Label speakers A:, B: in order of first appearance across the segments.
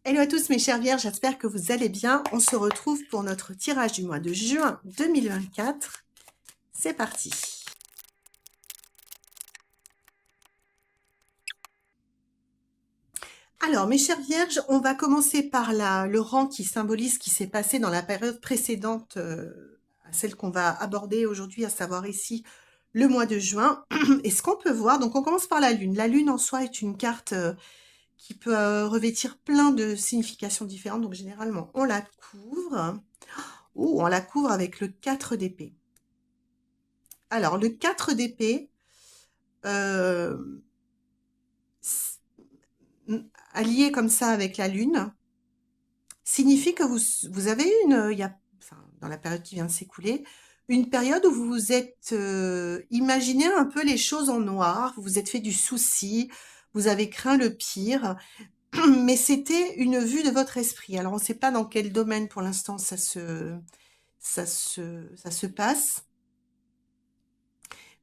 A: Hello à tous mes chers vierges, j'espère que vous allez bien. On se retrouve pour notre tirage du mois de juin 2024. C'est parti. Alors mes chers vierges, on va commencer par le rang qui symbolise ce qui s'est passé dans la période précédente à celle qu'on va aborder aujourd'hui, à savoir ici le mois de juin. Et ce qu'on peut voir, donc on commence par la lune. La lune en soi est une carte qui peut revêtir plein de significations différentes. Donc généralement on la couvre. Ou on la couvre avec le 4 d'épée. Alors, le 4 d'épée, euh, allié comme ça avec la lune, signifie que vous avez enfin, dans la période qui vient de s'écouler, une période où vous vous êtes imaginé un peu les choses en noir, vous vous êtes fait du souci, vous avez craint le pire, mais c'était une vue de votre esprit. Alors, on ne sait pas dans quel domaine pour l'instant ça se passe.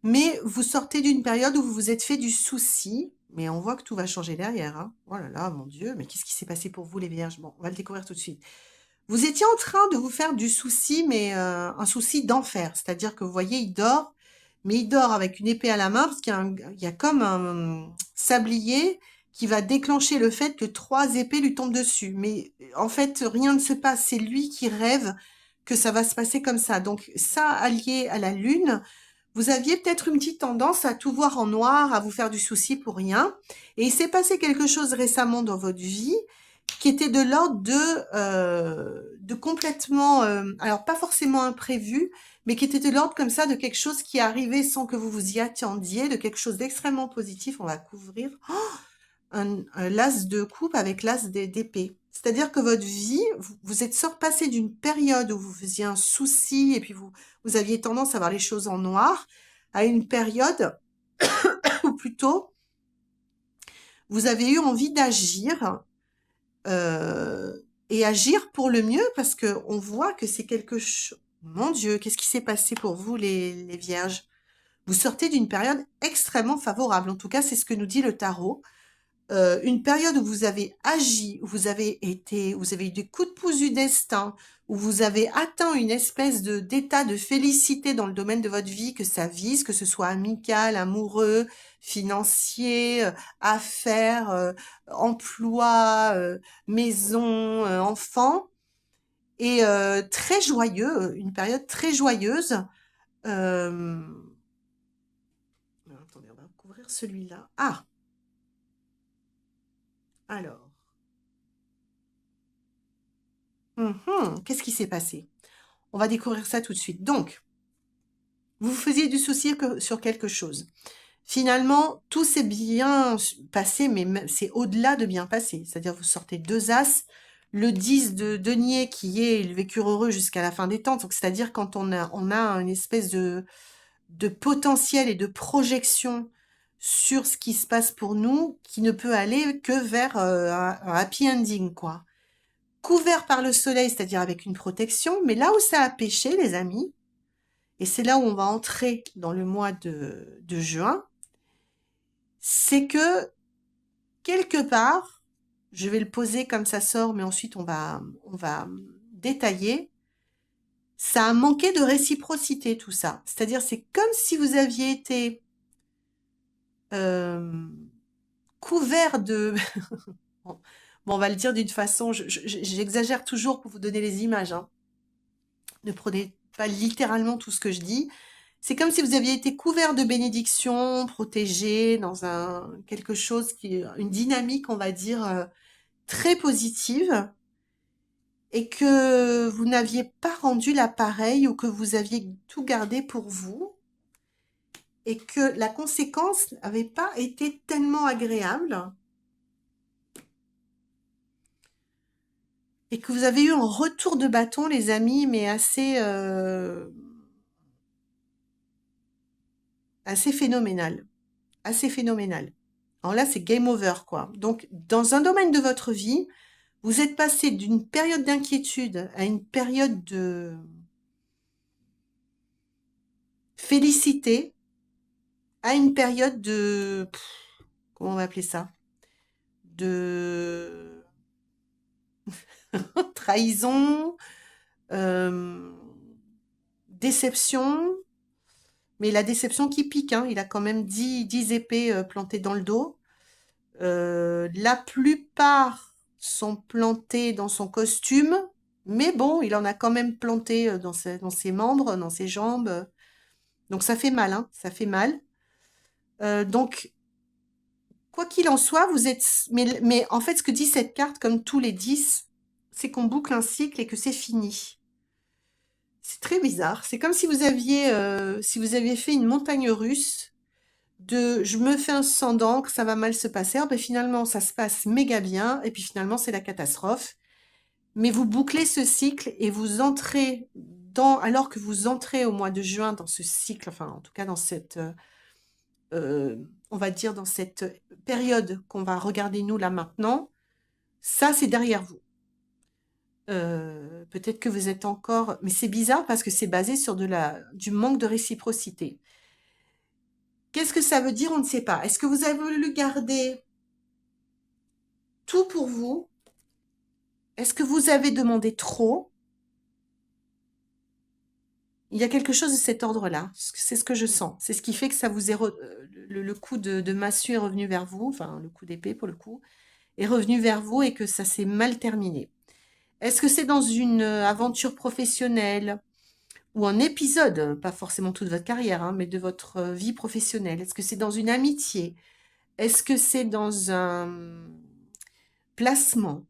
A: Mais vous sortez d'une période où vous vous êtes fait du souci, mais on voit que tout va changer derrière. Hein. Oh là là, mon Dieu, mais qu'est-ce qui s'est passé pour vous les vierges? Bon, on va le découvrir tout de suite. Vous étiez en train de vous faire du souci, mais un souci d'enfer. C'est-à-dire que vous voyez, il dort, mais il dort avec une épée à la main, parce qu'il y a comme un sablier qui va déclencher le fait que 3 épées lui tombent dessus. Mais en fait, rien ne se passe. C'est lui qui rêve que ça va se passer comme ça. Donc ça, allié à la lune, vous aviez peut-être une petite tendance à tout voir en noir, à vous faire du souci pour rien. Et il s'est passé quelque chose récemment dans votre vie qui était de l'ordre de complètement, alors pas forcément imprévu, mais qui était de l'ordre comme ça de quelque chose qui arrivait sans que vous vous y attendiez, de quelque chose d'extrêmement positif. On va couvrir un l'as de coupe avec l'as d'épée. C'est-à-dire que votre vie, vous êtes passé d'une période où vous faisiez un souci et puis vous aviez tendance à voir les choses en noir, à une période où plutôt vous avez eu envie d'agir euh, et agir pour le mieux parce que on voit que c'est quelque chose. Mon Dieu, qu'est-ce qui s'est passé pour vous les vierges? Vous sortez d'une période extrêmement favorable. En tout cas, c'est ce que nous dit le tarot. Une période où vous avez agi, où vous avez eu des coups de pouce du destin, où vous avez atteint une espèce d'état de félicité dans le domaine de votre vie, que ça vise, que ce soit amical, amoureux, financier, affaires, emploi, maison, enfant, et très joyeux, une période très joyeuse. Euh... Attendez, on va couvrir celui-là. Ah, alors. Qu'est-ce qui s'est passé? On va découvrir ça tout de suite. Donc, vous vous faisiez du souci sur quelque chose. Finalement, tout s'est bien passé, mais c'est au-delà de bien passé. C'est-à-dire, vous sortez 2 as, le 10 de denier qui est le vécurent heureux jusqu'à la fin des temps. Donc, c'est-à-dire quand on a une espèce de potentiel et de projection sur ce qui se passe pour nous, qui ne peut aller que vers un happy ending, quoi. Couvert par le soleil, c'est-à-dire avec une protection, mais là où ça a pêché, les amis, et c'est là où on va entrer dans le mois de juin, c'est que quelque part, je vais le poser comme ça sort, mais ensuite on va détailler, ça a manqué de réciprocité tout ça. C'est-à-dire c'est comme si vous aviez été euh, couvert de... bon, on va le dire d'une façon, j'exagère toujours pour vous donner les images, hein. Ne prenez pas littéralement tout ce que je dis. C'est comme si vous aviez été couvert de bénédictions, protégé dans quelque chose une dynamique, on va dire, très positive, et que vous n'aviez pas rendu l'appareil ou que vous aviez tout gardé pour vous, et que la conséquence n'avait pas été tellement agréable, et que vous avez eu un retour de bâton, les amis, mais assez phénoménal. Assez phénoménal. Alors là, c'est game over, quoi. Donc, dans un domaine de votre vie, vous êtes passé d'une période d'inquiétude à une période de félicité, à une période comment on va appeler ça? De trahison, euh, déception, mais la déception qui pique, hein, il a quand même 10 épées plantées dans le dos. La plupart sont plantées dans son costume, mais bon, il en a quand même planté dans ses membres, dans ses jambes. Donc ça fait mal, hein, ça fait mal. Donc, quoi qu'il en soit, vous êtes... Mais en fait, ce que dit cette carte, comme tous les 10, c'est qu'on boucle un cycle et que c'est fini. C'est très bizarre. C'est comme si vous aviez fait une montagne russe de je me fais un sang d'encre, ça va mal se passer. Ah ben finalement, ça se passe méga bien. Et puis finalement, c'est la catastrophe. Mais vous bouclez ce cycle et vous entrez alors que vous entrez au mois de juin dans ce cycle, enfin, en tout cas, dans cette, euh, on va dire, dans cette période qu'on va regarder nous là maintenant, ça, c'est derrière vous. Peut-être que vous êtes encore, mais c'est bizarre parce que c'est basé sur du manque de réciprocité. Qu'est-ce que ça veut dire? On ne sait pas. Est-ce que vous avez voulu garder tout pour vous? Est-ce que vous avez demandé trop? Il y a quelque chose de cet ordre-là. C'est ce que je sens. C'est ce qui fait que ça vous est le coup de massue est revenu vers vous, enfin le coup d'épée pour le coup, est revenu vers vous et que ça s'est mal terminé. Est-ce que c'est dans une aventure professionnelle ou un épisode, pas forcément toute votre carrière, hein, mais de votre vie professionnelle? Est-ce que c'est dans une amitié? Est-ce que c'est dans un placement?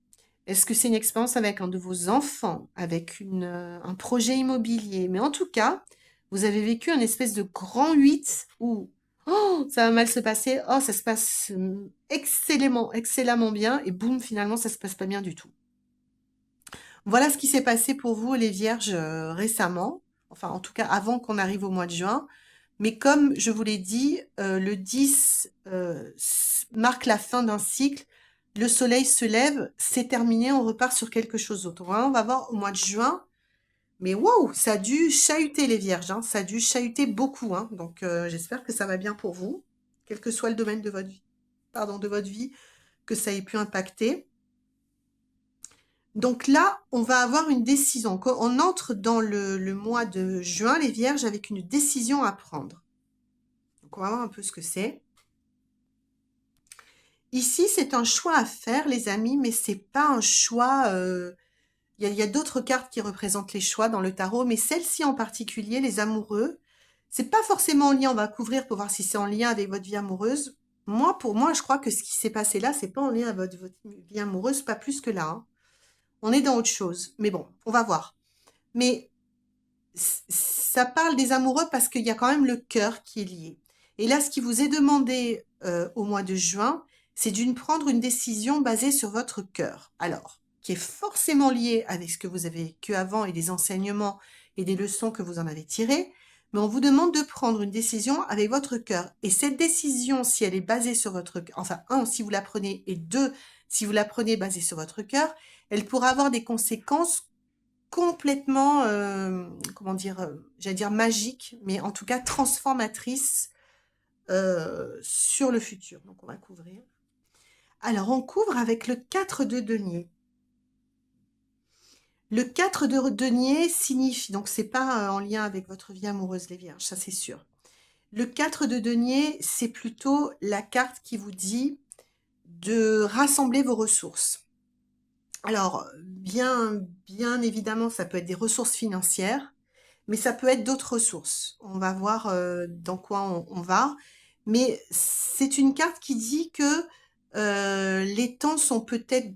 A: Est-ce que c'est une expérience avec un de vos enfants, avec un projet immobilier? Mais en tout cas, vous avez vécu un espèce de grand 8 où oh, ça va mal se passer, oh, ça se passe excellemment, excellemment bien, et boum, finalement, ça se passe pas bien du tout. Voilà ce qui s'est passé pour vous, les Vierges, récemment, enfin en tout cas avant qu'on arrive au mois de juin. Mais comme je vous l'ai dit, le 10 marque la fin d'un cycle. Le soleil se lève, c'est terminé, on repart sur quelque chose d'autre. Voilà, on va voir au mois de juin. Mais waouh, ça a dû chahuter les Vierges, hein, ça a dû chahuter beaucoup. Hein. Donc j'espère que ça va bien pour vous, quel que soit le domaine de votre vie, de votre vie, que ça ait pu impacter. Donc là, on va avoir une décision. On entre dans le mois de juin, les Vierges, avec une décision à prendre. Donc on va voir un peu ce que c'est. Ici, c'est un choix à faire, les amis, mais c'est pas un choix. Il y a d'autres cartes qui représentent les choix dans le tarot, mais celle-ci en particulier, les amoureux, c'est pas forcément en lien. On va couvrir pour voir si c'est en lien avec votre vie amoureuse. Moi, pour moi, je crois que ce qui s'est passé là, c'est pas en lien avec votre vie amoureuse, pas plus que là. Hein. On est dans autre chose. Mais bon, on va voir. Mais ça parle des amoureux parce qu'il y a quand même le cœur qui est lié. Et là, ce qui vous est demandé au mois de juin, c'est prendre une décision basée sur votre cœur. Alors, qui est forcément liée avec ce que vous avez vécu avant et des enseignements et des leçons que vous en avez tirées, mais on vous demande de prendre une décision avec votre cœur. Et cette décision, si elle est basée sur votre cœur, enfin, un, si vous la prenez, et deux, si vous la prenez basée sur votre cœur, elle pourra avoir des conséquences complètement, comment dire, j'allais dire magique, mais en tout cas transformatrice sur le futur. Donc on va couvrir. Alors on couvre avec le 4 de denier. Le 4 de denier signifie, donc c'est pas en lien avec votre vie amoureuse les Vierges, ça c'est sûr. Le 4 de denier, c'est plutôt la carte qui vous dit de rassembler vos ressources. Alors, bien évidemment, ça peut être des ressources financières, mais ça peut être d'autres ressources. On va voir dans quoi on va. Mais c'est une carte qui dit que les temps sont peut-être,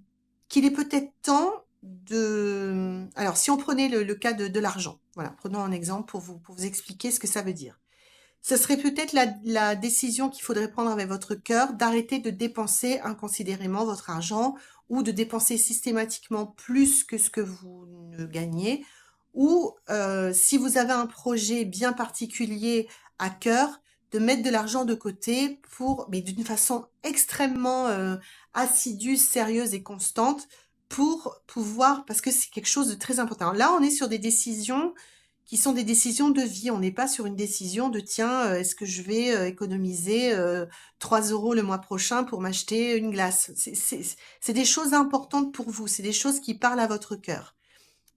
A: qu'il est peut-être temps de... Alors, si on prenait le cas de l'argent, voilà, prenons un exemple pour vous expliquer ce que ça veut dire. Ce serait peut-être la décision qu'il faudrait prendre avec votre cœur d'arrêter de dépenser inconsidérément votre argent ou de dépenser systématiquement plus que ce que vous ne gagnez. Ou si vous avez un projet bien particulier à cœur, de mettre de l'argent de côté mais d'une façon extrêmement assidue, sérieuse et constante pour pouvoir, parce que c'est quelque chose de très important. Là, on est sur des décisions qui sont des décisions de vie. On n'est pas sur une décision de tiens, est-ce que je vais économiser 3 € le mois prochain pour m'acheter une glace. C'est des choses importantes pour vous, c'est des choses qui parlent à votre cœur.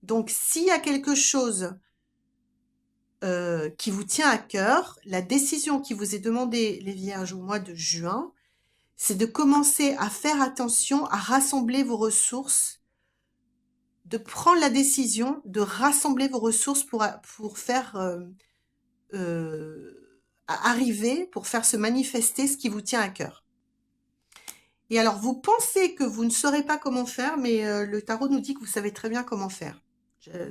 A: Donc, s'il y a quelque chose qui vous tient à cœur, la décision qui vous est demandée, les Vierges, au mois de juin, c'est de commencer à faire attention à rassembler vos ressources, de prendre la décision de rassembler vos ressources pour faire arriver, pour faire se manifester ce qui vous tient à cœur. Et alors, vous pensez que vous ne saurez pas comment faire, mais le tarot nous dit que vous savez très bien comment faire.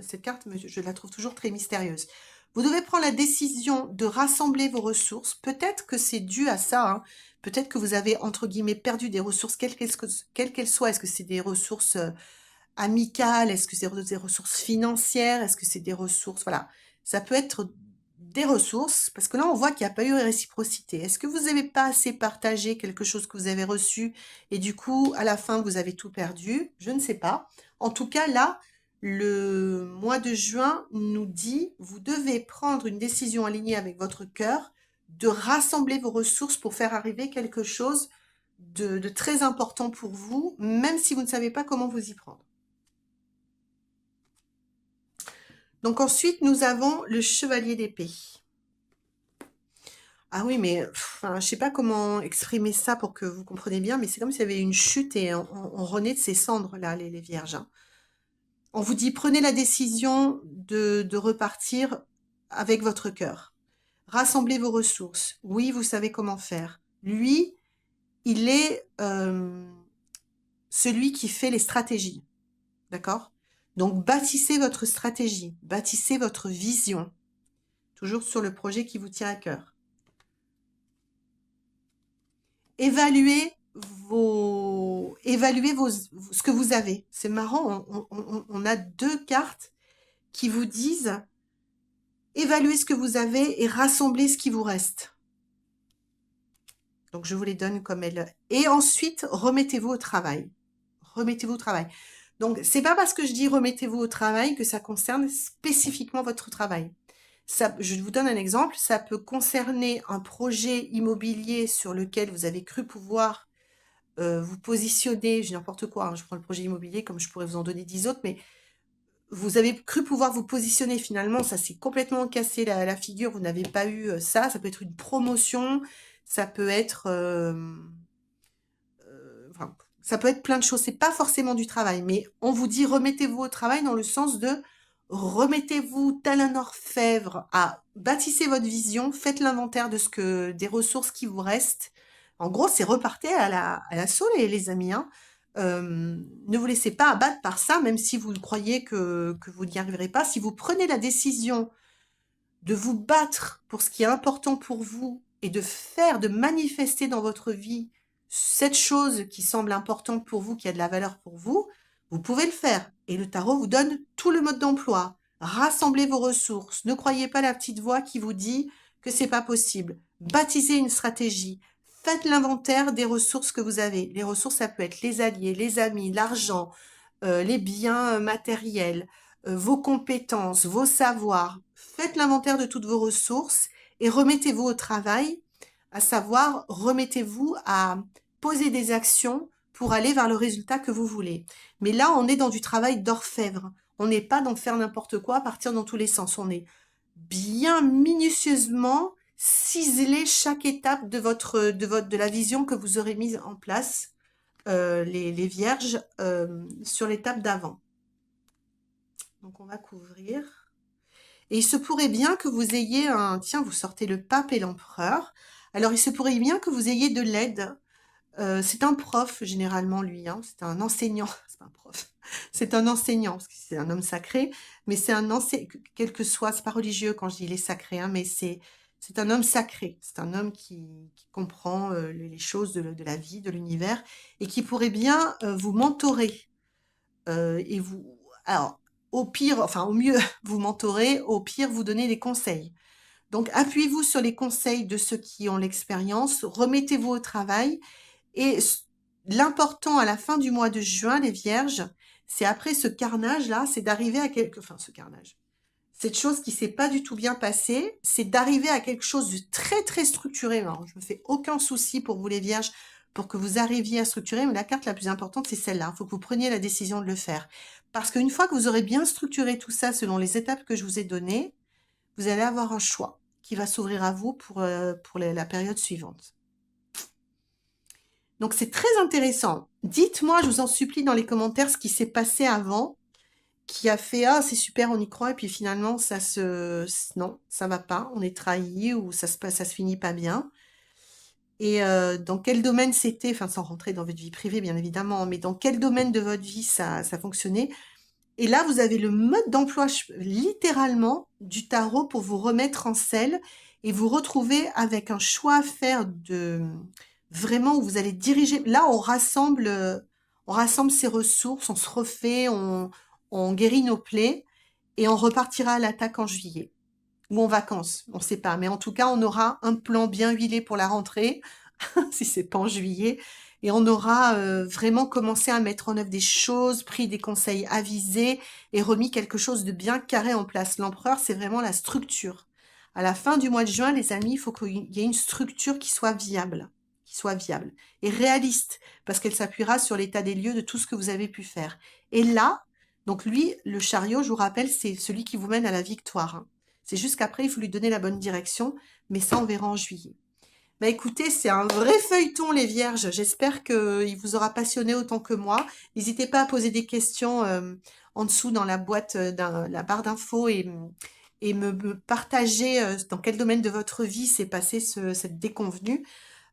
A: Cette carte, je la trouve toujours très mystérieuse. Vous devez prendre la décision de rassembler vos ressources. Peut-être que c'est dû à ça. Hein. Peut-être que vous avez, entre guillemets, perdu des ressources, quelles qu'elles soient. Est-ce que c'est des ressources amicales? Est-ce que c'est des ressources financières? Est-ce que c'est des ressources... Voilà. Ça peut être des ressources, parce que là, on voit qu'il n'y a pas eu réciprocité. Est-ce que vous n'avez pas assez partagé quelque chose que vous avez reçu et du coup, à la fin, vous avez tout perdu? Je ne sais pas. En tout cas, là, le mois de juin nous dit, vous devez prendre une décision alignée avec votre cœur, de rassembler vos ressources pour faire arriver quelque chose de très important pour vous, même si vous ne savez pas comment vous y prendre. Donc ensuite, nous avons le chevalier d'épée. Ah oui, mais enfin, je sais pas comment exprimer ça pour que vous compreniez bien, mais c'est comme s'il y avait une chute et on renaît de ses cendres, là, les vierges. Hein. On vous dit, prenez la décision de repartir avec votre cœur. Rassemblez vos ressources. Oui, vous savez comment faire. Lui, il est celui qui fait les stratégies. D'accord? Donc, bâtissez votre stratégie, bâtissez votre vision. Toujours sur le projet qui vous tient à cœur. Évaluez ce que vous avez. C'est marrant, on a 2 cartes qui vous disent évaluez ce que vous avez et rassemblez ce qui vous reste. Donc, je vous les donne comme elles. Et ensuite, remettez-vous au travail. Remettez-vous au travail. Donc, c'est pas parce que je dis remettez-vous au travail que ça concerne spécifiquement votre travail. Ça, je vous donne un exemple. Ça peut concerner un projet immobilier sur lequel vous avez cru pouvoir vous positionner, j'ai n'importe quoi, hein, je prends le projet immobilier comme je pourrais vous en donner 10 autres, mais vous avez cru pouvoir vous positionner, finalement, ça s'est complètement cassé la figure, vous n'avez pas eu ça peut être une promotion, ça peut être... enfin, ça peut être plein de choses, c'est pas forcément du travail, mais on vous dit remettez-vous au travail dans le sens de remettez-vous tel un orfèvre à bâtissez votre vision, faites l'inventaire de des ressources qui vous restent. En gros, c'est repartez à l'assaut, les amis. Hein. Ne vous laissez pas abattre par ça, même si vous croyez que vous n'y arriverez pas. Si vous prenez la décision de vous battre pour ce qui est important pour vous et de manifester dans votre vie cette chose qui semble importante pour vous, qui a de la valeur pour vous, vous pouvez le faire. Et le tarot vous donne tout le mode d'emploi. Rassemblez vos ressources. Ne croyez pas la petite voix qui vous dit que c'est pas possible. Bâtissez une stratégie. Faites l'inventaire des ressources que vous avez. Les ressources, ça peut être les alliés, les amis, l'argent, les biens matériels, vos compétences, vos savoirs. Faites l'inventaire de toutes vos ressources et remettez-vous au travail, à savoir, remettez-vous à poser des actions pour aller vers le résultat que vous voulez. Mais là, on est dans du travail d'orfèvre. On n'est pas dans faire n'importe quoi, partir dans tous les sens. On est bien minutieusement ciseler chaque étape de la vision que vous aurez mise en place, les vierges, sur l'étape d'avant. Donc, on va couvrir. Et il se pourrait bien que vous ayez tiens, vous sortez le pape et l'empereur. Alors, il se pourrait bien que vous ayez de l'aide. C'est un prof, généralement, lui. Hein, c'est un enseignant. C'est pas un prof. C'est un enseignant, parce que c'est un homme sacré. Mais c'est un enseignant, quel que soit, c'est pas religieux quand je dis il est sacré, hein, mais c'est un homme sacré. C'est un homme qui comprend les choses de la vie, de l'univers, et qui pourrait bien vous mentorer. Et vous... Alors, au pire, enfin au mieux, vous mentorez, au pire, vous donnez des conseils. Donc, appuyez-vous sur les conseils de ceux qui ont l'expérience, remettez-vous au travail. Et l'important à la fin du mois de juin, les vierges, c'est après ce carnage-là, c'est d'arriver à quelque... Enfin, ce carnage. cette chose qui s'est pas du tout bien passée, c'est d'arriver à quelque chose de très, très structuré. Alors, je me fais aucun souci pour vous les vierges, pour que vous arriviez à structurer, mais la carte la plus importante, c'est celle-là. Il faut que vous preniez la décision de le faire. Parce qu'une fois que vous aurez bien structuré tout ça selon les étapes que je vous ai données, vous allez avoir un choix qui va s'ouvrir à vous pour la période suivante. Donc, c'est très intéressant. Dites-moi, je vous en supplie, dans les commentaires, ce qui s'est passé avant, qui a fait ah c'est super on y croit et puis finalement non ça va pas, on est trahi ou ça se finit pas bien. Et dans quel domaine c'était, enfin sans rentrer dans votre vie privée bien évidemment, mais dans quel domaine de votre vie ça fonctionnait. Et là vous avez le mode d'emploi littéralement du tarot pour vous remettre en selle et vous retrouver avec un choix à faire de vraiment où vous allez diriger. Là on rassemble ses ressources, on se refait, on guérit nos plaies et on repartira à l'attaque en juillet ou en vacances, on ne sait pas. Mais en tout cas, on aura un plan bien huilé pour la rentrée, si c'est pas en juillet, et on aura vraiment commencé à mettre en œuvre des choses, pris des conseils avisés et remis quelque chose de bien carré en place. L'empereur, c'est vraiment la structure. À la fin du mois de juin, les amis, il faut qu'il y ait une structure qui soit viable et réaliste, parce qu'elle s'appuiera sur l'état des lieux de tout ce que vous avez pu faire. Et là, donc lui, le chariot, je vous rappelle, c'est celui qui vous mène à la victoire, hein. C'est juste qu'après, il faut lui donner la bonne direction, mais ça, on verra en juillet. Bah écoutez, c'est un vrai feuilleton, les vierges. J'espère qu'il vous aura passionné autant que moi. N'hésitez pas à poser des questions en dessous dans la boîte, dans la barre d'infos et me partager dans quel domaine de votre vie s'est passé cette déconvenue.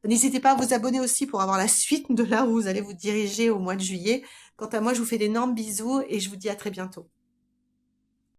A: N'hésitez pas à vous abonner aussi pour avoir la suite de là où vous allez vous diriger au mois de juillet. Quant à moi, je vous fais d'énormes bisous et je vous dis à très bientôt.